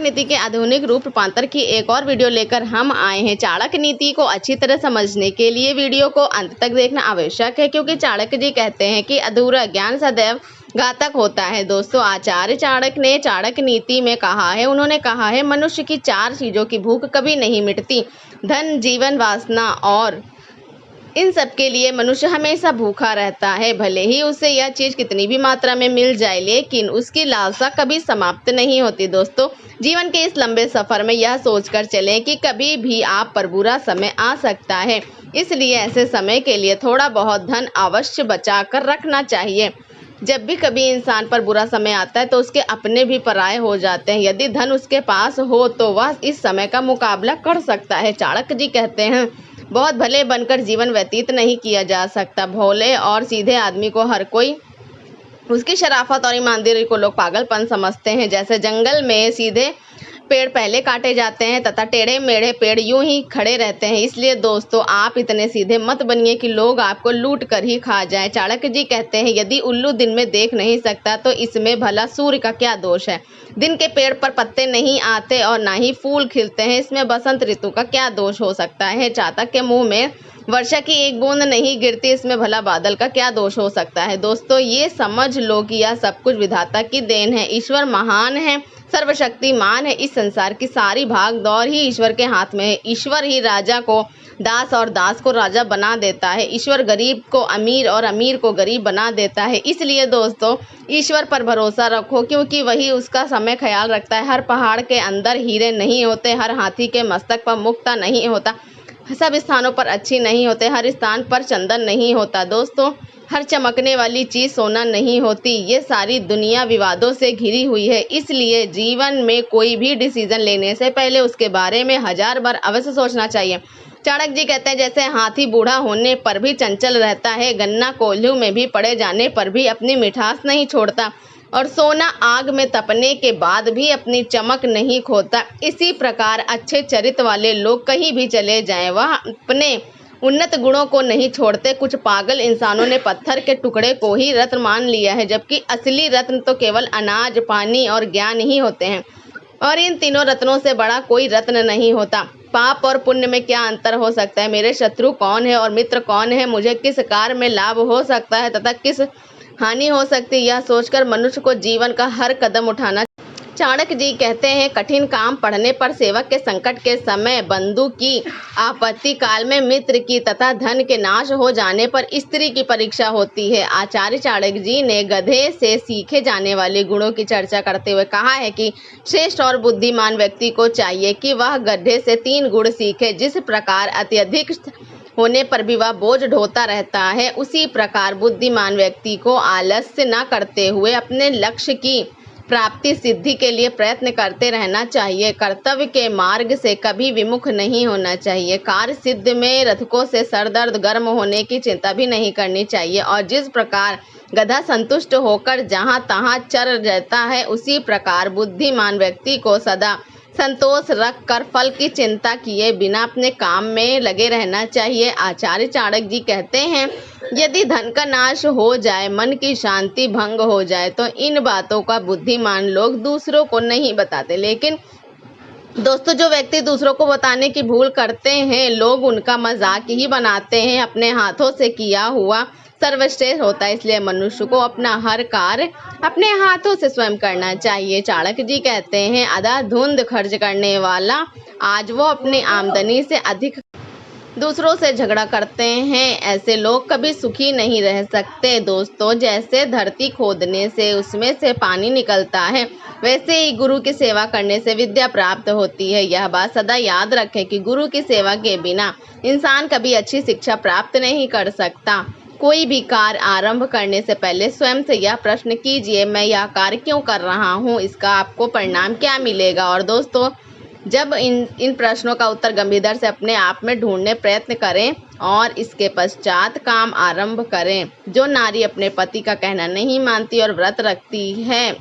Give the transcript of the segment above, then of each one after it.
नीति के आधुनिक रूप रूपांतर की एक और वीडियो लेकर हम आए हैं। चाणक्य नीति को अच्छी तरह समझने के लिए वीडियो को अंत तक देखना आवश्यक है, क्योंकि चाणक्य जी कहते हैं कि अधूरा ज्ञान सदैव घातक होता है। दोस्तों, आचार्य चाणक्य ने चाणक्य नीति में कहा है, उन्होंने कहा है, मनुष्य की 4 चीजों की भूख कभी नहीं मिटती: धन, जीवन, वासना और इन सब के लिए मनुष्य हमेशा भूखा रहता है। भले ही उसे यह चीज कितनी भी मात्रा में मिल जाए, लेकिन उसकी लालसा कभी समाप्त नहीं होती। दोस्तों, जीवन के इस लंबे सफर में यह सोचकर चलें कि कभी भी आप पर बुरा समय आ सकता है, इसलिए ऐसे समय के लिए थोड़ा बहुत धन अवश्य बचा कर रखना चाहिए। जब भी कभी इंसान पर बुरा समय आता है तो उसके अपने भी पराये हो जाते हैं। यदि धन उसके पास हो तो वह इस समय का मुकाबला कर सकता है। चाणक्य जी कहते हैं, बहुत भले बनकर जीवन व्यतीत नहीं किया जा सकता। भोले और सीधे आदमी को हर कोई उसकी शराफत और ईमानदारी को लोग पागलपन समझते हैं। जैसे जंगल में सीधे पेड़ पहले काटे जाते हैं तथा टेढ़े मेढ़े पेड़ यूं ही खड़े रहते हैं। इसलिए दोस्तों, आप इतने सीधे मत बनिए कि लोग आपको लूट कर ही खा जाएं। चाणक्य जी कहते हैं, यदि उल्लू दिन में देख नहीं सकता तो इसमें भला सूर्य का क्या दोष है? दिन के पेड़ पर पत्ते नहीं आते और ना ही फूल खिलते हैं, इसमें बसंत ऋतु का क्या दोष हो सकता है? चातक के मुंह में वर्षा की एक बूंद नहीं गिरती, इसमें भला बादल का क्या दोष हो सकता है? दोस्तों, ये समझ लो कि यह सब कुछ विधाता की देन है। ईश्वर महान है, सर्वशक्तिमान है। इस संसार की सारी भाग दौड़ ही ईश्वर के हाथ में है। ईश्वर ही राजा को दास और दास को राजा बना देता है। ईश्वर गरीब को अमीर और अमीर को गरीब बना देता है। इसलिए दोस्तों, ईश्वर पर भरोसा रखो, क्योंकि वही उसका समय ख्याल रखता है। हर पहाड़ के अंदर हीरे नहीं होते, हर हाथी के मस्तक पर मुक्ता नहीं होता, सब स्थानों पर अच्छी नहीं होते, हर स्थान पर चंदन नहीं होता। दोस्तों, हर चमकने वाली चीज सोना नहीं होती। ये सारी दुनिया विवादों से घिरी हुई है। इसलिए जीवन में कोई भी डिसीजन लेने से पहले उसके बारे में 1000 बार अवश्य सोचना चाहिए। चाणक्य जी कहते हैं, जैसे हाथी बूढ़ा होने पर भी चंचल रहता है, गन्ना कोल्हू में भी पड़े जाने पर भी अपनी मिठास नहीं छोड़ता, और सोना आग में तपने के बाद भी अपनी चमक नहीं खोता, इसी प्रकार अच्छे चरित्र वाले लोग कहीं भी चले जाएं, वह अपने उन्नत गुणों को नहीं छोड़ते। कुछ पागल इंसानों ने पत्थर के टुकड़े को ही रत्न मान लिया है, जबकि असली रत्न तो केवल अनाज, पानी और ज्ञान ही होते हैं, और इन तीनों रत्नों से बड़ा कोई रत्न नहीं होता। पाप और पुण्य में क्या अंतर हो सकता है? मेरे शत्रु कौन है और मित्र कौन है? मुझे किस कार्य में लाभ हो सकता है तथा किस हानि हो सकती है? यह सोचकर मनुष्य को जीवन का हर कदम उठाना। चाणक्य जी कहते हैं, कठिन काम पड़ने पर सेवक के संकट के समय, बंधु की आपत्ति काल में मित्र की तथा धन के नाश हो जाने पर स्त्री की परीक्षा होती है। आचार्य चाणक्य जी ने गधे से सीखे जाने वाले गुणों की चर्चा करते हुए कहा है कि श्रेष्ठ और बुद्धिमान व्यक्ति को चाहिए कि वह गधे से 3 गुण सीखे। जिस प्रकार अत्यधिक होने पर भी वह बोझ ढोता रहता है, उसी प्रकार बुद्धिमान व्यक्ति को आलस्य न करते हुए अपने लक्ष्य की प्राप्ति सिद्धि के लिए प्रयत्न करते रहना चाहिए। कर्तव्य के मार्ग से कभी विमुख नहीं होना चाहिए। कार्य सिद्ध में रथकों से सरदर्द गर्म होने की चिंता भी नहीं करनी चाहिए, और जिस प्रकार गधा संतुष्ट होकर जहां तहां चर जाता है, उसी प्रकार बुद्धिमान व्यक्ति को सदा संतोष रख कर फल की चिंता किए बिना अपने काम में लगे रहना चाहिए। आचार्य चाणक्य जी कहते हैं, यदि धन का नाश हो जाए, मन की शांति भंग हो जाए, तो इन बातों का बुद्धिमान लोग दूसरों को नहीं बताते। लेकिन दोस्तों, जो व्यक्ति दूसरों को बताने की भूल करते हैं, लोग उनका मजाक ही बनाते हैं। अपने हाथों से किया हुआ सर्वश्रेष्ठ होता है, इसलिए मनुष्य को अपना हर कार्य अपने हाथों से स्वयं करना चाहिए। चाणक्य जी कहते हैं, अंधाधुंध खर्च करने वाला आज वो अपनी आमदनी से अधिक दूसरों से झगड़ा करते हैं, ऐसे लोग कभी सुखी नहीं रह सकते। दोस्तों, जैसे धरती खोदने से उसमें से पानी निकलता है, वैसे ही गुरु की सेवा करने से विद्या प्राप्त होती है। यह बात सदा याद रखें कि गुरु की सेवा के बिना इंसान कभी अच्छी शिक्षा प्राप्त नहीं कर सकता। कोई भी कार्य आरंभ करने से पहले स्वयं से यह प्रश्न कीजिए, मैं यह कार्य क्यों कर रहा हूँ? इसका आपको परिणाम क्या मिलेगा? और दोस्तों, जब इन प्रश्नों का उत्तर गंभीरता से अपने आप में ढूंढने प्रयत्न करें और इसके पश्चात काम आरंभ करें। जो नारी अपने पति का कहना नहीं मानती और व्रत रखती है,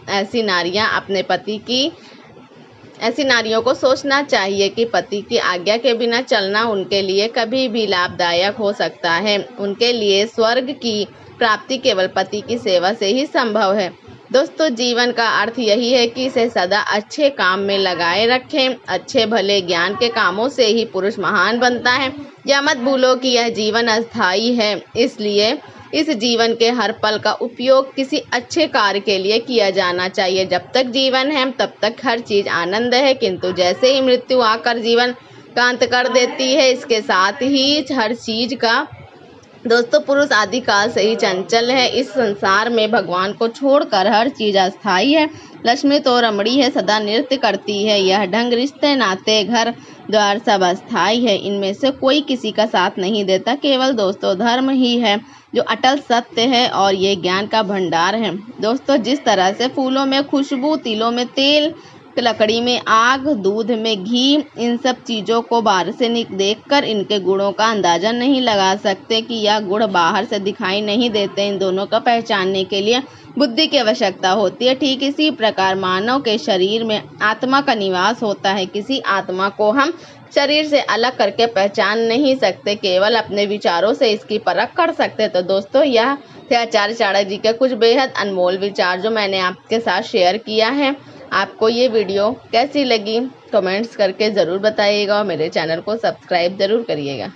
ऐसी नारियों को सोचना चाहिए कि पति की आज्ञा के बिना चलना उनके लिए कभी भी लाभदायक हो सकता है। उनके लिए स्वर्ग की प्राप्ति केवल पति की सेवा से ही संभव है। दोस्तों जीवन का अर्थ यही है कि इसे सदा अच्छे काम में लगाए रखें। अच्छे भले ज्ञान के कामों से ही पुरुष महान बनता है। यह मत भूलो कि यह जीवन अस्थायी है, इसलिए इस जीवन के हर पल का उपयोग किसी अच्छे कार्य के लिए किया जाना चाहिए। जब तक जीवन है तब तक हर चीज आनंद है, किंतु जैसे ही मृत्यु आकर जीवन का अंत कर देती है, इसके साथ ही हर चीज का दोस्तों पुरुष आदिकाल से ही चंचल है। इस संसार में भगवान को छोड़कर हर चीज अस्थायी है। लक्ष्मी तो रमणी है, सदा नृत्य करती है। यह ढंग, रिश्ते, नाते, घर द्वार सब अस्थायी है। इनमें से कोई किसी का साथ नहीं देता। केवल दोस्तों धर्म ही है जो अटल सत्य है, और ये ज्ञान का भंडार है। दोस्तों जिस तरह से फूलों में खुशबू, तिलों में तेल, लकड़ी में आग, दूध में घी, इन सब चीज़ों को बाहर से देखकर इनके गुणों का अंदाजा नहीं लगा सकते कि यह गुण बाहर से दिखाई नहीं देते। इन दोनों को पहचानने के लिए बुद्धि की आवश्यकता होती है। ठीक इसी प्रकार मानव के शरीर में आत्मा का निवास होता है। किसी आत्मा को हम शरीर से अलग करके पहचान नहीं सकते, केवल अपने विचारों से इसकी परख कर सकते। तो दोस्तों यह थे आचार्य चाणक्य जी के कुछ बेहद अनमोल विचार जो मैंने आपके साथ शेयर किया है। आपको ये वीडियो कैसी लगी कमेंट्स करके ज़रूर बताइएगा, और मेरे चैनल को सब्सक्राइब ज़रूर करिएगा।